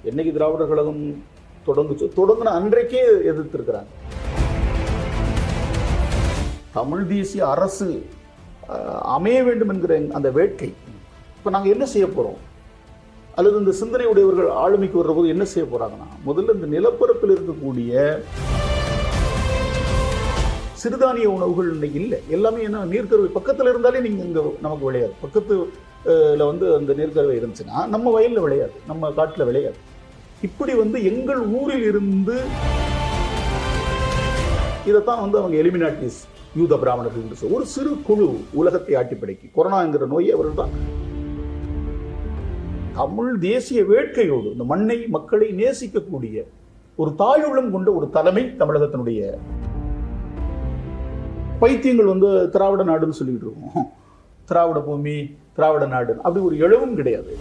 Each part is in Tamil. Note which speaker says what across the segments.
Speaker 1: என்னைக்கு திராவிடர் கழகம் தொடங்கின அன்றைக்கே எதிர்த்திருக்கிறாங்க. தமிழ் தேசிய அரசு அமைய வேண்டும் என்கிற அந்த வேட்கை. இப்போ நாங்கள் என்ன செய்ய போகிறோம், அல்லது இந்த சிந்தனை உடையவர்கள் ஆளுமைக்கு வர்ற போது என்ன செய்ய போகிறாங்கன்னா, முதல்ல இந்த நிலப்பரப்பில் இருக்கக்கூடிய சிறுதானிய உணவுகள் இன்னைக்கு இல்லை. எல்லாமே என்ன, நீர்க்கருவை பக்கத்தில் இருந்தாலே நீங்கள் இங்கே நமக்கு விளையாது. பக்கத்தில் வந்து அந்த நீர்க்கருவை இருந்துச்சுன்னா நம்ம வயலில் விளையாது, நம்ம காட்டில் விளையாது. இப்படி வந்து எங்கள் ஊரில் இருந்து இதைத்தான் வந்து அவங்க எலிமினாட்டிஸ் யூத பிராமணர்கள் என்று ஒரு சிறு குழு உலகத்தை ஆட்டிப்படைக்கு கொரோனாங்கிற நோயை அவர்கள் தான் தமிழ் தேசிய வேட்கையோடு இந்த மண்ணை மக்களை நேசிக்கக்கூடிய ஒரு தாயுள்ளம் கொண்ட ஒரு தலைமை தமிழகத்தினுடைய. பைத்தியங்கள் வந்து திராவிட நாடுன்னு சொல்லிட்டு இருக்கோம், திராவிட பூமி திராவிட நாடு, அப்படி ஒரு எழுவும் கிடையாது.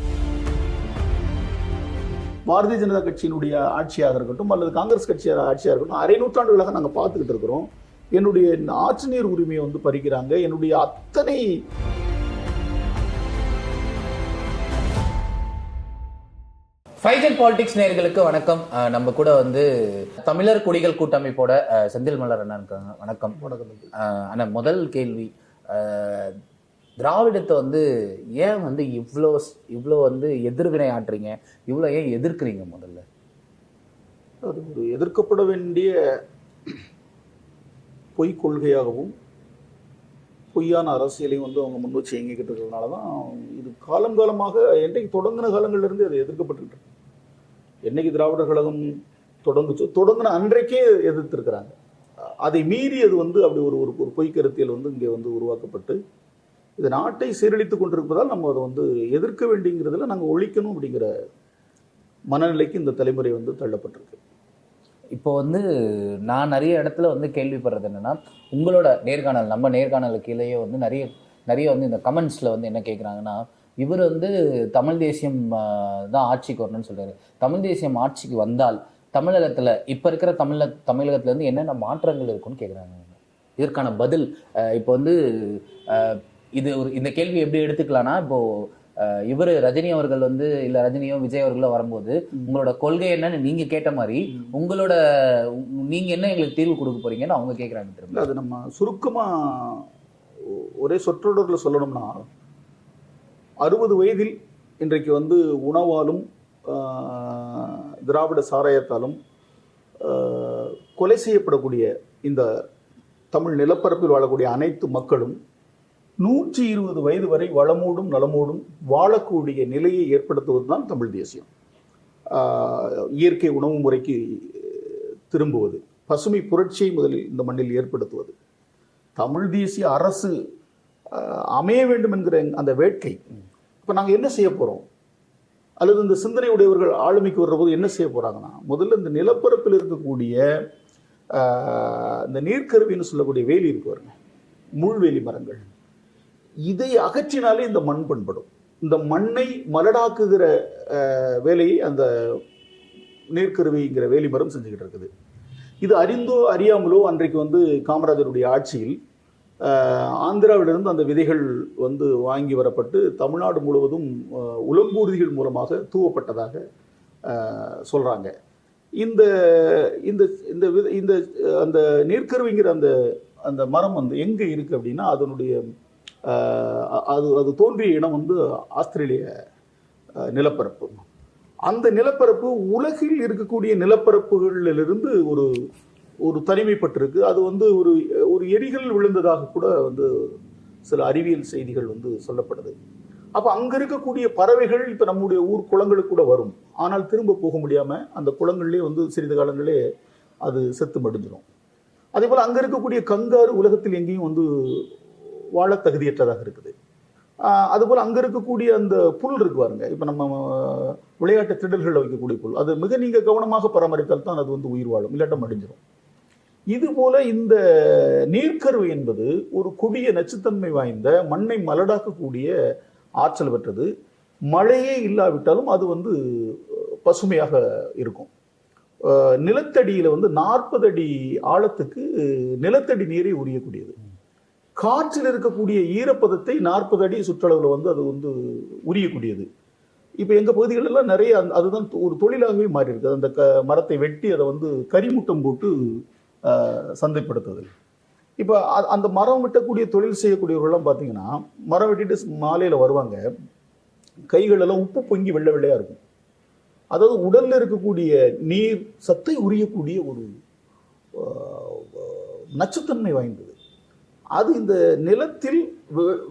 Speaker 1: பாரதிய ஜனதா கட்சியினுடைய ஆட்சியாக இருக்கட்டும் அல்லது காங்கிரஸ் கட்சியாக ஆட்சியாக இருக்கட்டும், அரை நூற்றாண்டுகளாக நாங்கள் பார்த்துக்கிட்டு இருக்கிறோம். என்னுடைய ஆட்சி நீர் உரிமையை வந்து பறிக்கிறாங்க. என்னுடைய அத்தனை
Speaker 2: ஃபைஜல் பாலிடிக்ஸ் நேயர்களுக்கு வணக்கம். நம்ம கூட வந்து தமிழர் குடிகள் கூட்டமைப்போட செந்தில் மலர் அண்ணா இருக்காங்க. வணக்கம். அண்ணா, முதல் கேள்வி, திராவிடத்தை வந்து ஏன் வந்து இவ்வளோ வந்து எதிர்வினை ஆற்றுறீங்க, இவ்வளோ ஏன் எதிர்க்கிறீங்க? முதல்ல
Speaker 1: அது ஒரு எதிர்க்கப்பட வேண்டிய பொய் கொள்கையாகவும் பொய்யான அரசியலையும் வந்து அவங்க முன் வச்சு இயங்கிக்கிட்டு இருக்கிறதுனால தான் இது காலமாக என்றைக்கு தொடங்கின காலங்களிலிருந்து அது எதிர்க்கப்பட்டு. என்னைக்கு திராவிடர் கழகம் தொடங்கின அன்றைக்கே எதிர்த்திருக்கிறாங்க. அதை மீறி அது வந்து அப்படி ஒரு ஒரு பொய் கருத்தியல் வந்து இங்கே வந்து உருவாக்கப்பட்டு இது நாட்டை சீரழித்து கொண்டிருப்பதால் நம்ம அதை வந்து எதிர்க்க வேண்டிங்கிறதுல நாங்கள் ஒழிக்கணும் அப்படிங்கிற மனநிலைக்கு இந்த தலைமுறை வந்து தள்ளப்பட்டிருக்கு.
Speaker 2: இப்போ வந்து நான் நிறைய இடத்துல வந்து கேள்விப்படுறது என்னன்னா, உங்களோட நேர்காணல், நம்ம நேர்காணலுக்கு கீழேயே வந்து நிறைய வந்து இந்த கமெண்ட்ஸ்ல வந்து என்ன கேட்குறாங்கன்னா, இவர் வந்து தமிழ் தேசியம் தான் ஆட்சிக்கு வரணும்னு சொல்றாரு. தமிழ் தேசியம் ஆட்சிக்கு வந்தால் தமிழகத்துல இப்ப இருக்கிற தமிழகத்துல இருந்து என்னென்ன மாற்றங்கள் இருக்குன்னு கேட்குறாங்க. இதற்கான பதில் இப்போ வந்து இந்த கேள்வி எப்படி எடுத்துக்கலாம்னா, இப்போ இவர் ரஜினி அவர்கள் வந்து இல்ல ரஜினியோ விஜய் அவர்களோ வரும்போது உங்களோட கொள்கை என்னன்னு நீங்க கேட்ட மாதிரி நீங்க என்ன எங்களுக்கு தீர்வு கொடுக்க போறீங்கன்னு அவங்க கேட்கறாங்க.
Speaker 1: அது நம்ம சுருக்கமா ஒரே சொற்றொடர்ல சொல்லணும்னா, 60 வயதில் இன்றைக்கு வந்து உணவாலும் திராவிட சாராயத்தாலும் கொலை செய்யப்படக்கூடிய இந்த தமிழ் நிலப்பரப்பில் வாழக்கூடிய அனைத்து மக்களும் 120 வயது வரை வளமோடும் நலமோடும் வாழக்கூடிய நிலையை ஏற்படுத்துவது தான் தமிழ் தேசியம். இயற்கை உணவு முறைக்கு திரும்புவது, பசுமை புரட்சியை முதலில் இந்த மண்ணில் ஏற்படுத்துவது, தமிழ் தேசிய அரசு அமைய வேண்டும் என்கிற அந்த வேட்கை. இப்போ நாங்கள் என்ன செய்ய போகிறோம், அல்லது இந்த சிந்தனை உடையவர்கள் ஆளுமைக்கு வர்ற போது என்ன செய்ய போகிறாங்கன்னா, முதல்ல இந்த நிலப்பரப்பில் இருக்கக்கூடிய இந்த நீர்க்கருவின்னு சொல்லக்கூடிய வேலி இருக்கு பாருங்க, முள்வேலி மரங்கள், இதை அகற்றினாலே இந்த மண் பண்படும். இந்த மண்ணை மலடாக்குகிற வேலையை அந்த நீர்க்கருவிங்கிற வேலி மரம் செஞ்சுக்கிட்டு இருக்குது. இது அறிந்தோ அறியாமலோ அன்றைக்கு வந்து காமராஜருடைய ஆட்சியில் ஆந்திராவிலிருந்து அந்த விதைகள் வந்து வாங்கி வரப்பட்டு தமிழ்நாடு முழுவதும் உலங்கூர்திகள் மூலமாக தூவப்பட்டதாக சொல்றாங்க. இந்த இந்த இந்த அந்த நீர்க்கருவிங்கிற அந்த மரம் வந்து எங்க இருக்கு அப்படின்னா, அதனுடைய அது தோன்றிய இடம் வந்து ஆஸ்திரேலிய நிலப்பரப்பு. அந்த நிலப்பரப்பு உலகில் இருக்கக்கூடிய நிலப்பரப்புகளிலிருந்து ஒரு தனிமைப்பட்டிருக்கு. அது வந்து ஒரு எரிகள் விழுந்ததாக கூட வந்து சில அறிவியல் செய்திகள் வந்து சொல்லப்படுது. அப்ப அங்க இருக்கக்கூடிய பறவைகள் இப்ப நம்முடைய ஊர் குளங்களுக்கு கூட வரும், ஆனால் திரும்ப போக முடியாம அந்த குளங்கள்லேயே வந்து சிறிது காலங்களே அது செத்து மடிஞ்சிடும். அதே போல அங்க இருக்கக்கூடிய கங்காரு உலகத்தில் எங்கேயும் வந்து வாழ தகுதியற்றதாக இருக்குது. அதுபோல் அங்கே இருக்கக்கூடிய அந்த புல் இருக்கு பாருங்க, இப்போ நம்ம விளையாட்டு திடல்களில் வைக்கக்கூடிய புல், அது மிக நீங்கள் கவனமாக பராமரித்தால் தான் அது வந்து உயிர் வாழும், இல்லாட்டம் அடிஞ்சிடும். இதுபோல இந்த நீர்க்கருவி என்பது ஒரு கொடிய நச்சுத்தன்மை வாய்ந்த மண்ணை மலடாக்கக்கூடிய ஆற்றல் பெற்றது. மழையே இல்லாவிட்டாலும் அது வந்து பசுமையாக இருக்கும். நிலத்தடியில் வந்து 40 அடி ஆழத்துக்கு நிலத்தடி நீரை உரியக்கூடியது. காற்றில் இருக்கக்கூடிய ஈரப்பதத்தை 40 அடி சுற்றளவில் வந்து அது வந்து உரியக்கூடியது. இப்போ எங்கள் பகுதிகளெல்லாம் நிறைய அதுதான் ஒரு தொழிலாகவே மாறி இருக்குது. அந்த மரத்தை வெட்டி அதை வந்து கரிமுட்டம் போட்டு சந்தைப்படுத்துதல். இப்போ அந்த மரம் வெட்டக்கூடிய தொழில் செய்யக்கூடியவர்கள்லாம் பார்த்தீங்கன்னா, மரம் வெட்டிட்டு மாலையில் வருவாங்க, கைகளெல்லாம் உப்பு பொங்கி வெள்ளை வெள்ளையாக இருக்கும். அதாவது உடலில் இருக்கக்கூடிய நீர் சத்தை உரியக்கூடிய ஒரு நச்சுத்தன்மை வாய்ந்தது. அது இந்த நிலத்தில்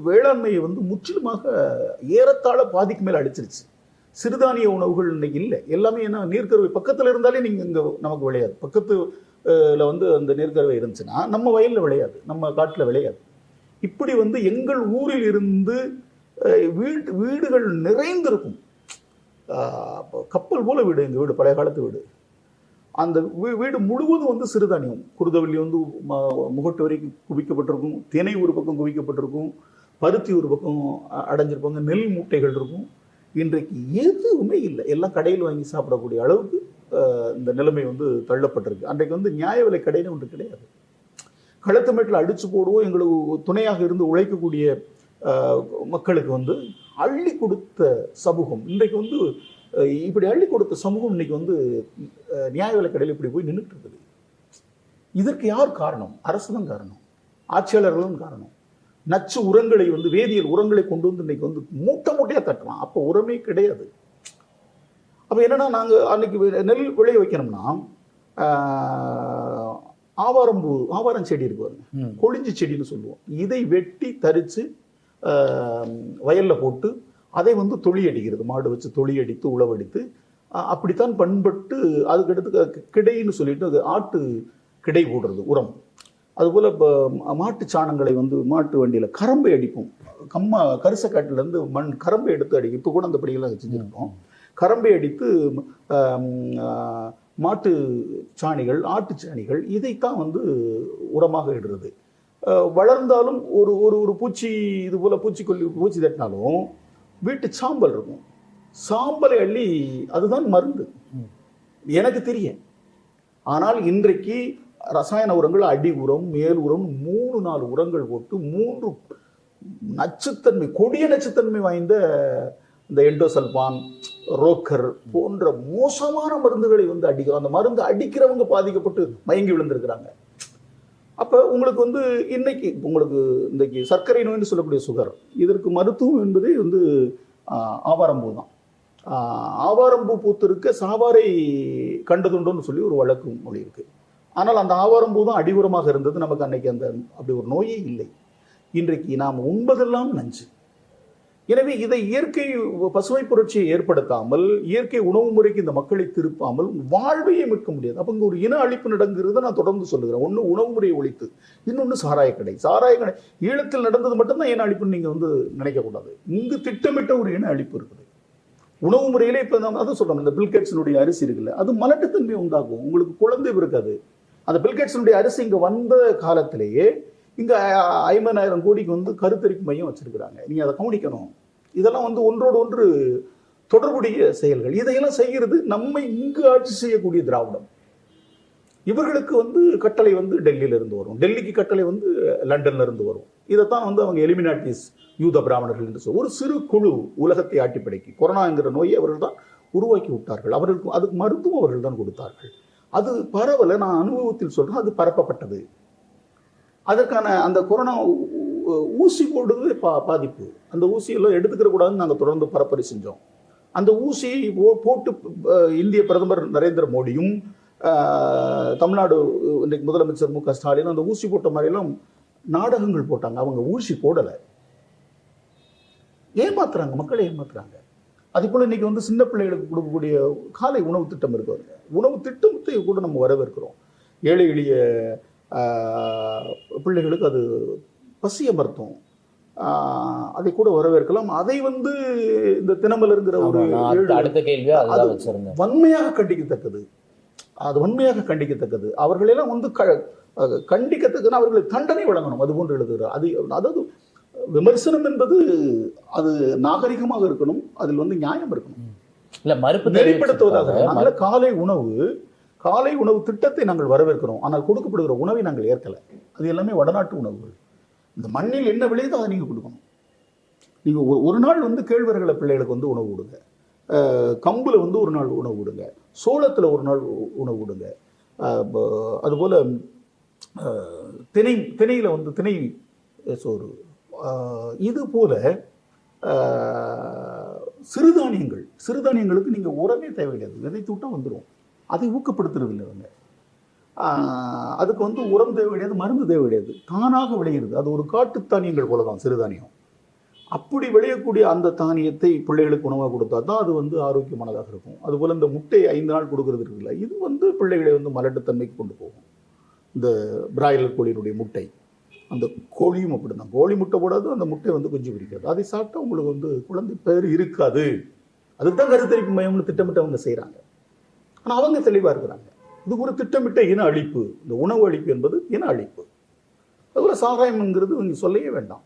Speaker 1: வேளாண்மையை வந்து முற்றிலுமாக ஏறத்தாழ பாதிக்கு மேலே அடிச்சிருச்சு. சிறுதானிய உணவுகள் இன்னைக்கு இல்லை. எல்லாமே என்ன, நீர்க்கருவை பக்கத்தில் இருந்தாலே நீங்கள் இங்கே நமக்கு விளையாது. பக்கத்துல வந்து அந்த நீர்க்கருவை இருந்துச்சுன்னா நம்ம வயலில் விளையாது, நம்ம காட்டில் விளையாது. இப்படி வந்து எங்கள் ஊரில் இருந்து வீடுகள் நிறைந்திருக்கும். கப்பல் போல வீடு எங்கள் வீடு, பழைய காலத்து வீடு. அந்த வீடு முழுவதும் வந்து சிறுதானியம். குருதவல்லி வந்து முகட்டு வரைக்கும் குவிக்கப்பட்டிருக்கும், தினை ஒரு பக்கம் குவிக்கப்பட்டிருக்கும், பருத்தி ஒரு பக்கம் அடைஞ்சிருப்பாங்க, நெல் மூட்டைகள் இருக்கும். இன்றைக்கு எதுவுமே இல்லை, எல்லாம் கடையில் வாங்கி சாப்பிடக்கூடிய அளவுக்கு இந்த நிலைமை வந்து தள்ளப்பட்டிருக்கு. அன்றைக்கு வந்து நியாய விலை கடைன்னு ஒன்று கிடையாது. களத்து மேட்டில் அடித்து போடுவோம். எங்களுக்கு துணையாக இருந்து உழைக்கக்கூடிய மக்களுக்கு வந்து அள்ளி கொடுத்த சமூகம் இன்றைக்கு வந்து இப்படி அள்ளி கொடுத்த சமூகம் இன்னைக்கு வந்து நியாய விலை கடையில் இப்படி போய் நின்றுட்டு இருக்குது. இதற்கு யார் காரணம்? அரசு தான் காரணம், ஆட்சியாளர்களும் காரணம். நச்சு உரங்களை வந்து வேதியியல் உரங்களை கொண்டு வந்து இன்னைக்கு வந்து மூட்டை மூட்டையாக தட்டலாம். அப்போ உரமே கிடையாது. அப்போ என்னன்னா, நாங்கள் அன்னைக்கு நெல் விளைய வைக்கணும்னா ஆவாரம் செடி இருக்கு பாருங்க, கொழிஞ்சி செடின்னு சொல்லுவோம். இதை வெட்டி தரித்து வயலில் போட்டு அதை வந்து தொழி அடிக்கிறது, மாடு வச்சு தொழி அடித்து உழவடித்து அப்படித்தான் பண்பட்டு. அதுக்கடுத்து கிடைன்னு சொல்லிட்டு அது ஆட்டு கிடை போடுறது உரம். அதுபோல் இப்போ மாட்டு சாணங்களை வந்து மாட்டு வண்டியில் கரம்பை அடிப்போம். கரிசக்காட்டிலேருந்து கரம்பை எடுத்து அடிக்கும். இப்போ கூட அந்த படியெல்லாம் செஞ்சுருக்கோம். கரம்பை அடித்து மாட்டு சாணிகள், ஆட்டு சாணிகள், இதைத்தான் வந்து உரமாக இடுறது. வளர்ந்தாலும் ஒரு ஒரு பூச்சி, இது போல் பூச்சி தட்டினாலும் வீட்டு சாம்பல் இருக்கும், சாம்பலை அள்ளி அதுதான் மருந்து எனக்கு தெரியும். ஆனால் இன்றைக்கு ரசாயன உரங்கள், அடி உரம், மேல் உரம், 3-4 உரங்கள் போட்டு 3 நச்சுத்தன்மை, கொடிய நச்சுத்தன்மை வாய்ந்த இந்த எண்டோசல்பான், ரோக்கர் போன்ற மோசமான மருந்துகளை வந்து அடிக்கிறோம். அந்த மருந்து அடிக்கிறவங்க பாதிக்கப்பட்டு மயங்கி விழுந்திருக்கிறாங்க. அப்போ உங்களுக்கு வந்து இன்றைக்கு சர்க்கரை நோய்னு சொல்லக்கூடிய சுகர், இதற்கு மருத்துவம் என்பதே வந்து ஆவாரம்பூ தான். ஆவாரம்பூ பூத்திருக்க சாவாரை கண்டதுண்டோன்னு சொல்லி ஒரு வழக்கு மொழி இருக்கு. ஆனால் அந்த ஆவாரம்பூ தான் அடிவுரமாக இருந்தது. நமக்கு அன்னைக்கு அப்படி ஒரு நோயே இல்லை. இன்றைக்கு நாம் உண்பதெல்லாம் நஞ்சு. எனவே இதை இயற்கை பசுமை புரட்சியை ஏற்படுத்தாமல், இயற்கை உணவு முறைக்கு இந்த மக்களை திருப்பாமல் வாழ்வையே மீட்க முடியாது. அப்போ இங்கே ஒரு இன அழிப்பு நடங்கிறத நான் தொடர்ந்து சொல்லுகிறேன். ஒன்று உணவு முறையை ஒழித்து, இன்னொன்று சாராயக்கடை. சாராயக்கடை ஈழத்தில் நடந்தது மட்டும்தான் இன அழிப்புன்னு நீங்கள் வந்து நினைக்கக்கூடாது. இங்கு திட்டமிட்ட ஒரு இன அழிப்பு இருக்குது. உணவு முறையிலே இப்போ நம்ம அதை சொல்கிறோம், இந்த பில்கேட்ஸினுடைய அரிசி இருக்குல்ல, அது மலட்டுத்தன்மை உண்டாகும், உங்களுக்கு குழந்தை இருக்காது. அந்த பில்கேட்ஸினுடைய அரிசி இங்கே வந்த காலத்திலேயே இங்கே 50,000 கோடிக்கு வந்து கருத்தரிப்பு மையம் வச்சிருக்கிறாங்க. நீங்கள் அதை கவனிக்கணும். இதெல்லாம் வந்து ஒன்றோடு ஒன்று தொடர்புடைய செயல்கள். இதையெல்லாம் செய்கிறது நம்மை இங்கு ஆட்சி செய்யக்கூடிய திராவிடம். இவர்களுக்கு வந்து கட்டளை வந்து டெல்லியில இருந்து வரும், டெல்லிக்கு கட்டளை வந்து லண்டன்ல இருந்து வரும். இதைத்தான் வந்து அவங்க எலிமினாட்டிஸ், யூத பிராமணர்கள் என்று சொல்ல ஒரு சிறு குழு உலகத்தை ஆட்டி படைக்கி கொரோனாங்கிற நோயை அவர்கள் தான் உருவாக்கி விட்டார்கள். அவர்களுக்கு அதுக்கு மருத்துவம் அவர்கள் தான் கொடுத்தார்கள். அது பரவல, நான் அனுபவத்தில் சொல்றேன், அது பரப்பப்பட்டது. அதற்கான அந்த கொரோனா ஊசி போடுறது பாதிப்பு. அந்த ஊசியெல்லாம் எடுத்துக்கிற கூடாதுன்னு நாங்கள் தொடர்ந்து பரப்புரை செஞ்சோம். அந்த ஊசியை போட்டு இந்திய பிரதமர் நரேந்திர மோடியும் தமிழ்நாடு இன்றைக்கு முதலமைச்சர் மு க ஸ்டாலின் அந்த ஊசி போட்ட மாதிரிலாம் நாடகங்கள் போட்டாங்க. அவங்க ஊசி போடலை, ஏமாத்துறாங்க, மக்களை ஏமாத்துறாங்க. அதே போல் இன்னைக்கு வந்து சின்ன பிள்ளைகளுக்கு கொடுக்கக்கூடிய காலை உணவு திட்டம் இருக்குதுங்க. உணவு திட்டத்தை கூட நம்ம வரவேற்கிறோம். ஏழை எளிய பிள்ளைகளுக்கு அது பசிய மருத்துவம், அதை கூட வரவேற்கலாம். அதை வந்து இந்த தினமலருங்கிற ஒரு
Speaker 2: அடுத்த கேள்வி
Speaker 1: வன்மையாக கண்டிக்கத்தக்கது. அது வன்மையாக கண்டிக்கத்தக்கது. அவர்களெல்லாம் வந்து கண்டிக்கத்தக்கன்னு அவர்களுக்கு தண்டனை வழங்கணும். அது போன்று எழுதுகிறார். அதாவது விமர்சனம் என்பது அது நாகரிகமாக இருக்கணும், அதில் வந்து நியாயம் இருக்கணும்,
Speaker 2: இல்ல மறுப்பு
Speaker 1: நெறிப்படுத்துவதாக. அதனால காலை உணவு திட்டத்தை நாங்கள் வரவேற்கிறோம். ஆனால் கொடுக்கப்படுகிற உணவை நாங்கள் ஏற்கலை. அது எல்லாமே வடநாட்டு உணவுகள். இந்த மண்ணில் என்ன விளையுதோ அதை நீங்கள் கொடுக்கணும். நீங்கள் ஒரு நாள் வந்து கேழ்வரகுல பிள்ளைகளுக்கு வந்து உணவு கொடுங்க. கம்புல வந்து ஒரு நாள் உணவு விடுங்க, சோளத்தில் ஒரு நாள் உணவு விடுங்க, அதுபோல் திணையில் வந்து திணை சோறு, இது போல சிறுதானியங்களுக்கு நீங்கள் உரமே தேவையில்லை, விதைத்து விட்டால் வந்துடும். அதை ஊக்கப்படுத்துறதில்லை அவங்க. அதுக்கு வந்து உரம் தேவை கிடையாது, மருந்து தேவை கிடையாது, தானாக விளையிறது. அது ஒரு காட்டு தானியங்கள் போல தான் சிறுதானியம். அப்படி விளையக்கூடிய அந்த தானியத்தை பிள்ளைகளுக்கு உணவாக கொடுத்தா தான் அது வந்து ஆரோக்கியமானதாக இருக்கும். அதுபோல் இந்த முட்டை 5 நாள் கொடுக்கறது இருக்குல்ல, இது வந்து பிள்ளைகளை வந்து மலட்டுத்தன்மைக்கு கொண்டு போகும். இந்த பிராய்லர் கோழியினுடைய முட்டை, அந்த கோழியும் அப்படி தான், கோழி முட்டை போடாது, அந்த முட்டை வந்து குஞ்சு பிடிக்காது. அதை சாப்பிட்டா உங்களுக்கு வந்து குழந்தை பேர் இருக்காது. அதுக்கு தான் கருத்தரிப்பு மையம்னு திட்டமிட்டு அவங்க செய்கிறாங்க. ஆனால் அவங்க தெளிவாக இருக்கிறாங்க. இது ஒரு திட்டமிட்ட இன அழிப்பு. இந்த உணவு அழிப்பு என்பது இன அழிப்பு. அதுபோல் சாராயம்ங்கிறது நீங்கள் சொல்லவே வேண்டாம்,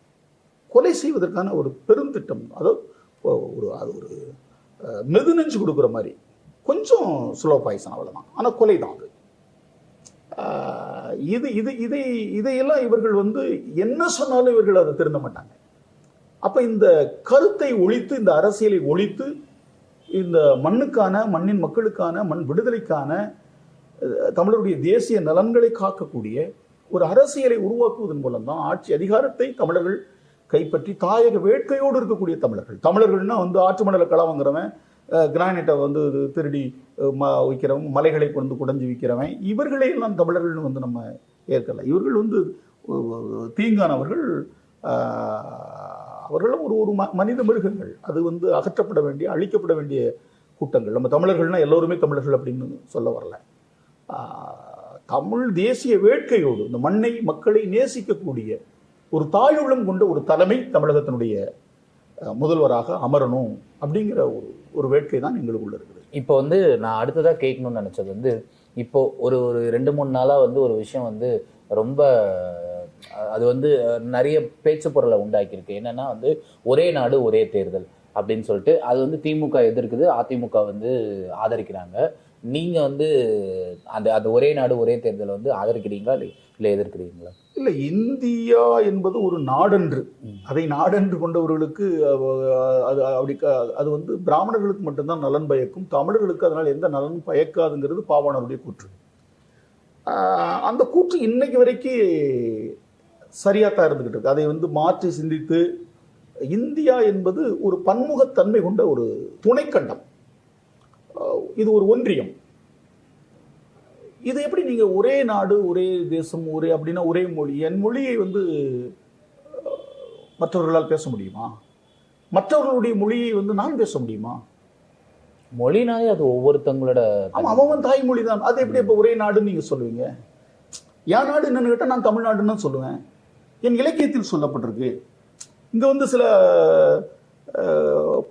Speaker 1: கொலை செய்வதற்கான ஒரு பெருந்திட்டம். அதாவது அது ஒரு மெது நெஞ்சு கொடுக்குற மாதிரி, கொஞ்சம் ஸ்லோ பாய்சன் அவ்வளோதான், ஆனால் கொலை தான் அது. இதையெல்லாம் இவர்கள் வந்து என்ன சொன்னாலும் இவர்கள் அதை திருந்த மாட்டாங்க. அப்போ இந்த கருத்தை ஒழித்து, இந்த அரசியலை ஒழித்து, இந்த மண்ணுக்கான, மண்ணின் மக்களுக்கான, மண் விடுதலைக்கான, தமிழருடைய தேசிய நலன்களை காக்கக்கூடிய ஒரு அரசியலை உருவாக்குவதன் மூலம் தான் ஆட்சி அதிகாரத்தை தமிழர்கள் கைப்பற்றி தாயக வேட்கையோடு இருக்கக்கூடிய தமிழர்கள்னா வந்து ஆற்று மணலை கள வாங்குறவன், கிரானைட்டை வந்து திருடி விற்கிறவன், மலைகளை கொண்டு குடைஞ்சி விற்கிறவன், இவர்களையெல்லாம் தமிழர்கள்னு வந்து நம்ம ஏற்கலை. இவர்கள் வந்து தீங்கானவர்கள், அவர்களும் ஒரு மனித மிருகங்கள். அது வந்து அகற்றப்பட வேண்டிய, அழிக்கப்பட வேண்டிய கூட்டங்கள். நம்ம தமிழர்கள்னால் எல்லோருமே தமிழர்கள் அப்படின்னு சொல்ல வரல. தமிழ் தேசிய வேட்கையோடு இந்த மண்ணை, மக்களை நேசிக்கக்கூடிய ஒரு தாயுள்ளம் கொண்ட ஒரு தலைமை தமிழகத்தினுடைய முதல்வராக அமரணும் அப்படிங்கிற ஒரு வேட்கை தான் எங்களுக்குள்ள இருக்குது.
Speaker 2: இப்போ வந்து நான் அடுத்ததாக கேட்கணும்னு நினச்சது வந்து, இப்போ ஒரு 2-3 நாளாக வந்து ஒரு விஷயம் வந்து ரொம்ப, அது வந்து நிறைய பேச்சு பொருளை உண்டாக்கியிருக்கு. என்னன்னா வந்து ஒரே நாடு ஒரே தேர்தல் அப்படின்னு சொல்லிட்டு அது வந்து திமுக எதிர்க்குது, அதிமுக வந்து ஆதரிக்கிறாங்க. நீங்க வந்து அந்த ஒரே நாடு ஒரே தேர்தல் வந்து ஆதரிக்கிறீங்களா இல்லை எதிர்க்கிறீங்களா?
Speaker 1: இல்லை, இந்தியா என்பது ஒரு நாடன்று. அதை நாடன்று கொண்டவர்களுக்கு அது வந்து பிராமணர்களுக்கு மட்டும்தான் நலன் பயக்கும், தமிழர்களுக்கு அதனால் எந்த நலனும் பயக்காதுங்கிறது பாவாணருடைய கூற்று. அந்த கூற்று இன்னைக்கு வரைக்கும் சரியாத்தான் இருந்துகிட்டு இருக்கு. அதை வந்து மாற்றி சிந்தித்து, இந்தியா என்பது ஒரு பன்முகத்தன்மை கொண்ட ஒரு துணைக்கண்டம், இது ஒரு ஒன்றியம். இது எப்படி நீங்க ஒரே நாடு ஒரே தேசம் ஒரே அப்படின்னா ஒரே மொழி, என் மொழியை வந்து மற்றவர்களால் பேச முடியுமா? மற்றவர்களுடைய மொழியை வந்து நான் பேச முடியுமா?
Speaker 2: மொழினாலே அது ஒவ்வொருத்தங்களோட,
Speaker 1: அவன் தாய்மொழி தான். அது எப்படி இப்போ ஒரே நாடுன்னு நீங்க சொல்லுவீங்க? என் நாடு என்னன்னு கேட்டால் நான் தமிழ்நாடுன்னு தான் சொல்லுவேன். என் இலக்கியத்தில் சொல்லப்பட்டிருக்கு. இங்க வந்து சில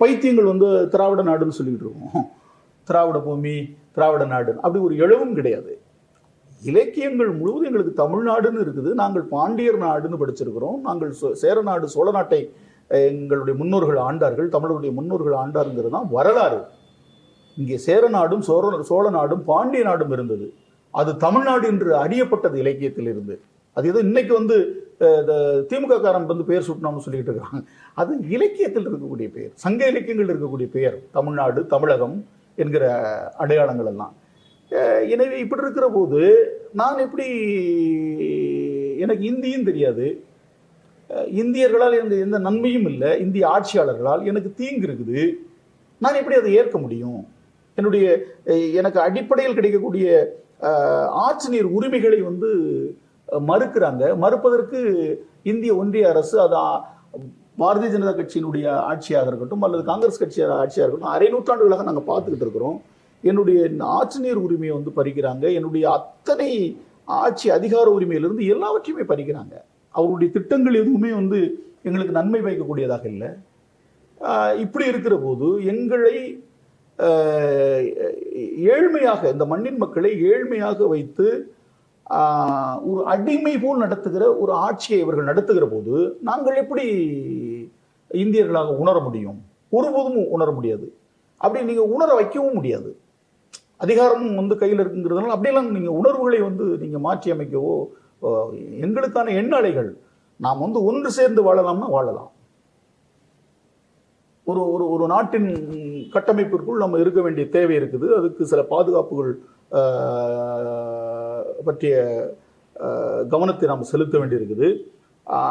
Speaker 1: பைத்தியங்கள் வந்து திராவிட நாடுன்னு சொல்லிட்டு இருக்கோம், திராவிட பூமி, திராவிட நாடு, அப்படி ஒரு எழுவும் கிடையாது. இலக்கியங்கள் முழுவதும் எங்களுக்கு தமிழ்நாடுன்னு இருக்குது. நாங்கள் பாண்டியர் நாடுன்னு படிச்சிருக்கிறோம். நாங்கள் சேர நாடு, சோழ நாட்டை எங்களுடைய முன்னோர்கள் ஆண்டார்கள், தமிழருடைய முன்னோர்கள் ஆண்டாருங்கிறது தான் வரலாறு. இங்கே சேர நாடும் சோழ நாடும் பாண்டிய நாடும் இருந்தது. அது தமிழ்நாடு என்று அறியப்பட்டது இலக்கியத்தில் இருந்து. அது ஏதோ இன்னைக்கு வந்து திமுக காரன் வந்து பெயர் சுட்டணும்னு சொல்லிட்டு இருக்காங்க. அது இலக்கியத்தில் இருக்கக்கூடிய பெயர், சங்க இலக்கியங்கள் இருக்கக்கூடிய பெயர் தமிழ்நாடு, தமிழகம் என்கிற அடையாளங்கள் எல்லாம். எனவே இப்படி இருக்கிற போது நான் எப்படி, எனக்கு இந்தியும் தெரியாது, இந்தியர்களால் எனக்கு எந்த நன்மையும் இல்லை, இந்திய ஆட்சியாளர்களால் எனக்கு தீங்கு இருக்குது, நான் எப்படி அதை ஏற்க முடியும்? எனக்கு அடிப்படையில் கிடைக்கக்கூடிய ஆட்சி நீர் உரிமைகளை வந்து மறுக்கிறாங்க. மறுப்பதற்கு இந்திய ஒன்றிய அரசு, அது பாரதிய ஜனதா கட்சியினுடைய ஆட்சியாக இருக்கட்டும் அல்லது காங்கிரஸ் கட்சியாக ஆட்சியாக இருக்கட்டும், 1/2 நூற்றாண்டுகளாக நாங்கள் பார்த்துக்கிட்டு இருக்கிறோம். என்னுடைய ஆட்சி நீர் உரிமையை வந்து பறிக்கிறாங்க. என்னுடைய அத்தனை ஆட்சி அதிகார உரிமையிலிருந்து எல்லாவற்றையுமே பறிக்கிறாங்க. அவருடைய திட்டங்கள் எதுவுமே வந்து எங்களுக்கு நன்மை பயக்கக்கூடியதாக இல்லை. இப்படி இருக்கிற போது எங்களை ஏழ்மையாக, இந்த மண்ணின் மக்களை ஏழ்மையாக வைத்து ஒரு அடிமை போல் நடத்துகிற ஒரு ஆட்சியை இவர்கள் நடத்துகிற போது நாங்கள் எப்படி இந்தியர்களாக உணர முடியும்? ஒருபோதும் உணர முடியாது. அப்படி நீங்க உணர வைக்கவும் முடியாது. அதிகாரமும் வந்து கையில் இருக்குங்கிறதுனால அப்படியெல்லாம் நீங்க உணர்வுகளை வந்து நீங்க மாற்றி அமைக்கவோ, எங்களுக்கான எண்ணாலைகள், நாம் வந்து ஒன்று சேர்ந்து வாழலாம்னா வாழலாம். ஒரு நாட்டின் கட்டமைப்பிற்குள் நம்ம இருக்க வேண்டிய தேவை இருக்குது. அதுக்கு சில பாதுகாப்புகள் பற்றிய கவனத்தை நாம் செலுத்த வேண்டியிருக்குது.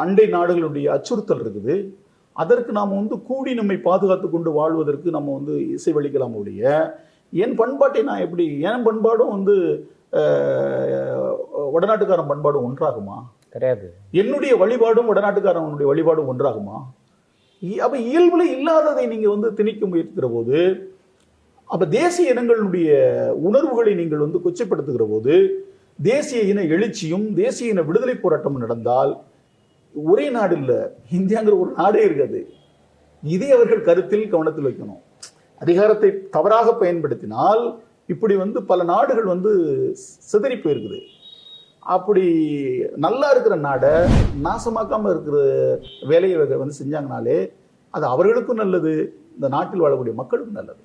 Speaker 1: அண்டை நாடுகளுடைய அச்சுறுத்தல் இருக்குது. அதற்கு நாம் வந்து கூடி நம்மை பாதுகாத்து கொண்டு வாழ்வதற்கு நம்ம வந்து இசைவளிக்கலாம் ஒழிய, என் பண்பாட்டை நான் எப்படி, என் பண்பாடும் வந்து வடநாட்டுக்காரன் பண்பாடும் ஒன்றாகுமா?
Speaker 2: கிடையாது.
Speaker 1: என்னுடைய வழிபாடும் வடநாட்டுக்காரனுடைய வழிபாடும் ஒன்றாகுமா? அப்ப இயல்புல இல்லாததை நீங்க வந்து திணிக்க முயற்சிக்கிற போது, அப்ப தேசிய இனங்களுடைய உணர்வுகளை நீங்கள் வந்து கொச்சைப்படுத்துகிற போது, தேசிய இன எழுச்சியும் தேசிய இன விடுதலை போராட்டம் நடந்தால் ஒரே நாடு இல்ல, இந்தியாங்கிற ஒரு நாடே இருக்காது. இதை அவர்கள் கருத்தில் கவனத்தில் வைக்கணும். அதிகாரத்தை தவறாக பயன்படுத்தினால் இப்படி வந்து பல நாடுகள் வந்து சிதறி போயிருக்குது. அப்படி நல்லா இருக்கிற நாடை நாசமாக்காம இருக்கிற வேலையை வந்து செஞ்சாங்கனாலே அது அவர்களுக்கும் நல்லது, இந்த நாட்டில் வாழக்கூடிய மக்களுக்கும் நல்லது.